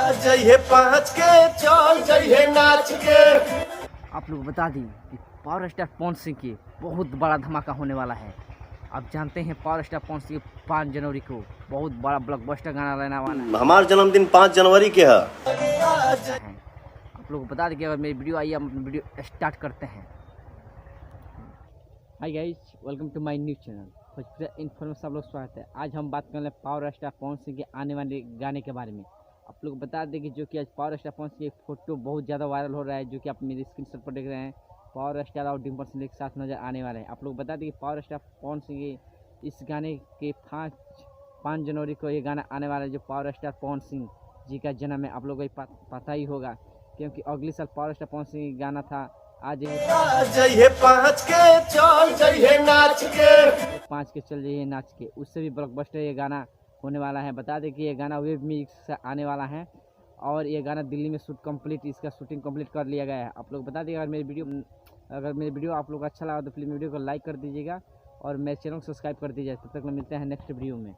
जइहे पाँच के चल जइहे नाच के। आप लोग बता दी कि पावर स्टार पवन सिंह की बहुत बड़ा धमाका होने वाला है। आप जानते हैं पावर स्टार पवन सिंह 5 जनवरी को बहुत बड़ा ब्लॉकबस्टर गाना लेने वाला है। हमार जन्मदिन 5 जनवरी के है। आप लोग बता दें कि अगर मेरी वीडियो आई, हम वीडियो स्टार्ट करते हैं। Hi guys, welcome to my new channel Bhojpuri information. आप लोग स्वागत है। आज हम बात कर रहे हैं पावर स्टार पवन सिंह के आने वाले गाने के बारे में। आप लोग बता दें कि जो कि आज पावर स्टार पवन सिंह की फोटो बहुत ज़्यादा वायरल हो रहा है, जो कि आप मेरी स्क्रीन पर देख रहे हैं। पावर स्टार और डिम्पल सिंह एक साथ नजर आने वाले हैं। आप लोग बता दें कि पावर स्टार पवन सिंह के इस गाने के 5 जनवरी को ये गाना आने वाला है, जो पावर स्टार पवन सिंह जी का जन्म है। आप लोगों को पता ही होगा, क्योंकि अगले साल पावर स्टार पवन सिंह का गाना था आज जइहे पाँच के चल जइहे नाच के। 5 के चल जाइए नाच के, उससे भी ब्लॉकबस्टर ये गाना होने वाला है। बता दें कि ये गाना वेब मिक्स से आने वाला है और ये गाना दिल्ली में इसका शूटिंग कंप्लीट कर लिया गया है। आप लोग बता दें, अगर मेरी वीडियो आप लोग अच्छा लगा तो प्लीज़ वीडियो को लाइक कर दीजिएगा और मेरे चैनल को सब्सक्राइब कर दीजिएगा। तब तक मिलते हैं नेक्स्ट वीडियो में।